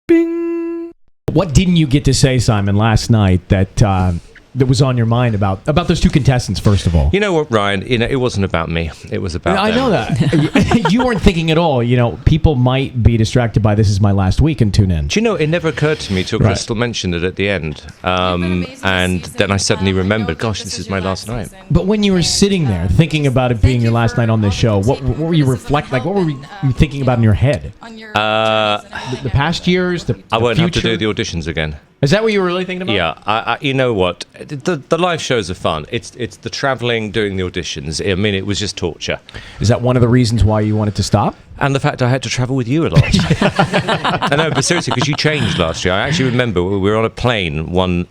Bing. What didn't you get to say, Simon, last night that was on your mind about those two contestants, first of all? You know what, Ryan? It wasn't about me. It was about I them. know that. You weren't thinking at all. People might be distracted by this is my last week and tune in. Do you know, it never occurred to me till Crystal mentioned it at the end. And then I suddenly remembered, gosh, this is my last night. But when you were sitting there thinking about it being your last night on this show, what were you what were you thinking about in your head? The past years, the I won't future? have to do the auditions again. Is that what you were really thinking about? Yeah, you know what? The live shows are fun. It's the travelling, doing the auditions. I mean, it was just torture. Is that one of the reasons why you wanted to stop? And the fact I had to travel with you a lot. I know, but seriously, because you changed last year. I actually remember we were on a plane one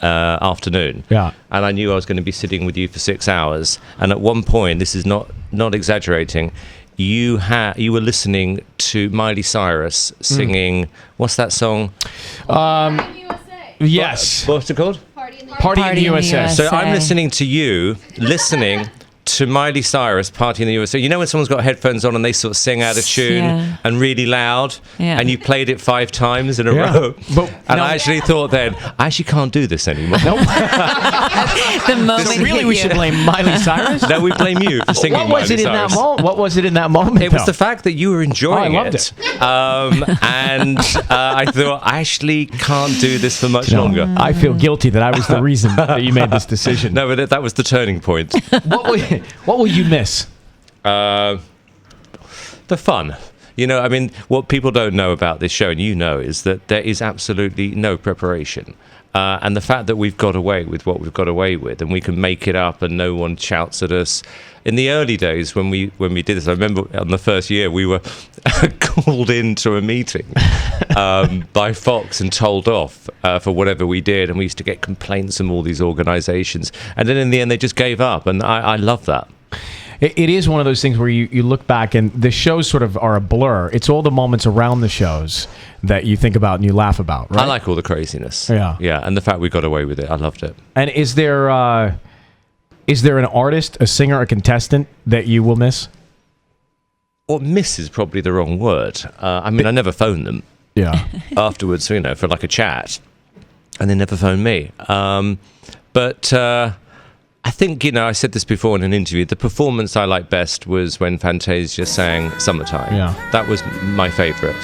afternoon. Yeah. And I knew I was going to be sitting with you for 6 hours. And at one point, this is not exaggerating, you were listening to Miley Cyrus singing, what's that song? Yes. What's it called? Party in the USA. So I'm listening to you, listening to Miley Cyrus, Party in the USA. You know when someone's got headphones on and they sort of sing out of tune and really loud, and you played it 5 times in a row. And I actually thought then, I actually can't do this anymore. The moment So really, we should blame Miley Cyrus? No, we blame you for singing What was Miley it in Cyrus. that moment? What was it in that moment? It was the fact that you were enjoying I loved it. And I thought, I actually can't do this for much longer. I feel guilty that I was the reason that you made this decision. No, but that was the turning point. What will you miss? The fun. You know, I mean, what people don't know about this show, and you know, is that there is absolutely no preparation. And the fact that we've got away with what we've got away with, and we can make it up, and no one shouts at us. In the early days when we did this, I remember on the first year we were called into a meeting by Fox and told off for whatever we did, and we used to get complaints from all these organisations. And then in the end, they just gave up, and I love that. It is one of those things where you look back and the shows sort of are a blur. It's all the moments around the shows that you think about and you laugh about, right? I like all the craziness. Yeah. Yeah, and the fact we got away with it, I loved it. And is there an artist, a singer, a contestant that you will miss? Well, miss is probably the wrong word. I mean, I never phoned them afterwards, for like a chat, and they never phoned me. But I think, I said this before in an interview, the performance I liked best was when Fantasia sang Summertime. Yeah. That was my favourite.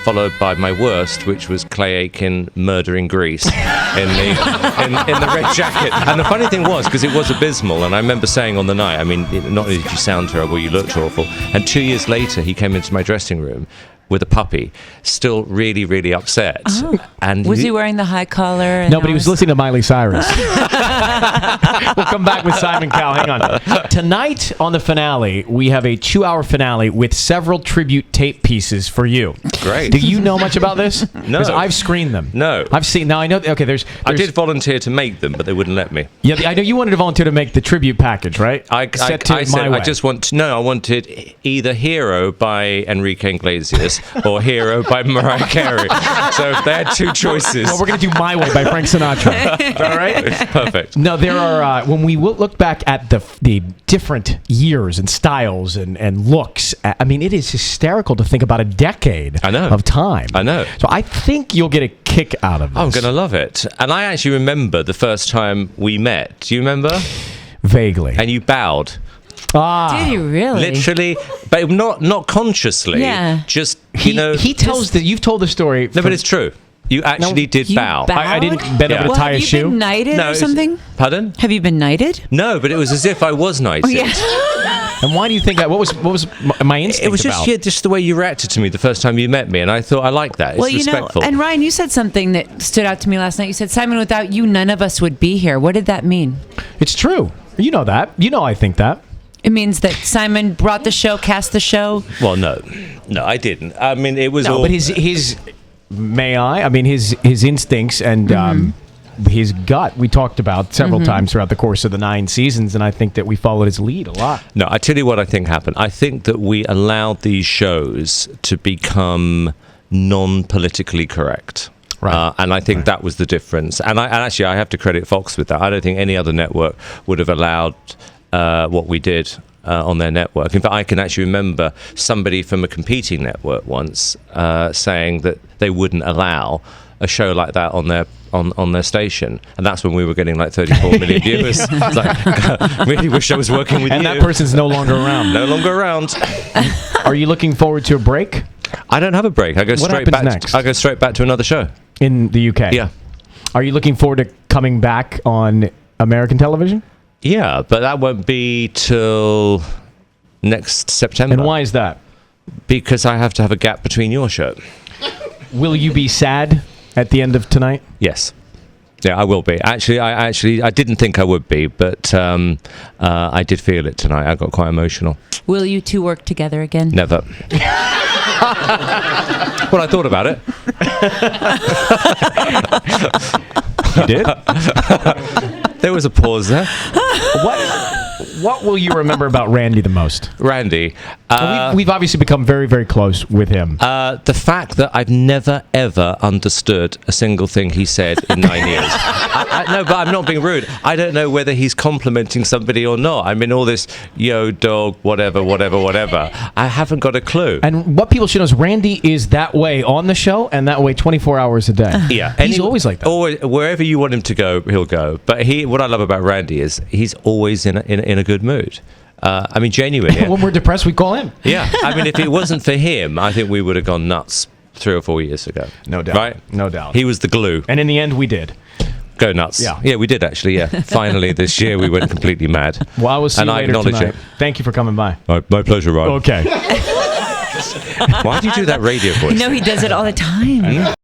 Followed by my worst, which was Clay Aiken murdering Grease in the red jacket. And the funny thing was, because it was abysmal, and I remember saying on the night, I mean, not only did you sound terrible, you looked awful. And 2 years later, he came into my dressing room with a puppy, still really, really upset. Oh. And was he wearing the high collar? No, but he was listening to Miley Cyrus. We'll come back with Simon Cowell. Hang on. Tonight on the finale, we have a 2-hour finale with several tribute tape pieces for you. Great. Do you know much about this? No. Because I've screened them. No. I've seen. Now I know. Okay, there's. I did volunteer to make them, but they wouldn't let me. Yeah, I know you wanted to volunteer to make the tribute package, right? I said I wanted either Hero by Enrique Iglesias or Hero by Mariah Carey. So if they had 2 choices. Well, we're going to do My Way by Frank Sinatra. All right? Perfect. No, there are, when we look back at the different years and styles and looks, I mean, it is hysterical to think about a decade of time. I know. So I think you'll get a kick out of this. I'm going to love it. And I actually remember the first time we met. Do you remember? Vaguely. And you bowed. Did you really? Literally, but not consciously. Yeah. Just, He tells that you've told the story. No, but it's true. You actually did bow. I didn't bend over to tie a shoe. Have you been knighted or something? Pardon? Have you been knighted? No, but it was as if I was knighted. Oh, yeah. And why do you think that? What was my instinct? It was just the way you reacted to me the first time you met me, and I thought I like that. It's respectful. And Ryan, you said something that stood out to me last night. You said, Simon, without you, none of us would be here. What did that mean? It's true. You know that. You know I think that. It means that Simon brought the show, cast the show. Well, no, I didn't. I mean, it was all. But his may I? I mean, his instincts and his gut. We talked about several times throughout the course of the 9 seasons, and I think that we followed his lead a lot. No, I tell you what I think happened. I think that we allowed these shows to become non-politically correct. Right. And I think that was the difference. And actually, I have to credit Fox with that. I don't think any other network would have allowed what we did. on their network. In fact, I can actually remember somebody from a competing network once saying that they wouldn't allow a show like that on their station, and that's when we were getting like 34 million viewers. It's like, really wish I was working with you. And that person's no longer around. No longer around. Are you looking forward to a break? I don't have a break. I go What straight happens back. next? I go straight back to another show. In the UK? Yeah. Are you looking forward to coming back on American television? Yeah, but that won't be till next September. And why is that? Because I have to have a gap between your show. Will you be sad at the end of tonight? Yes. Yeah, I will be. Actually, I didn't think I would be, but I did feel it tonight. I got quite emotional. Will you two work together again? Never. Well, I thought about it. You did? There was a pause there. What will you remember about Randy the most? Randy. We've obviously become very, very close with him. The fact that I've never, ever understood a single thing he said in 9 years. No, but I'm not being rude. I don't know whether he's complimenting somebody or not. I mean, all this, yo, dog, whatever. I haven't got a clue. And what people should know is Randy is that way on the show and that way 24 hours a day. Yeah. He's always like that. Always, wherever you want him to go, he'll go. But what I love about Randy is he's always in a good mood. I mean, genuinely. When we're depressed, we call him. Yeah. I mean, if it wasn't for him, I think we would have gone nuts 3 or 4 years ago. No doubt. Right? No doubt. He was the glue. And in the end, we did. Go nuts. Yeah, we did actually. Yeah. Finally, this year we went completely mad. Well, I will see you I later acknowledge tonight. it. Thank you for coming by. My pleasure, Ryan. Okay. Why do you do that radio voice? No, he does it all the time.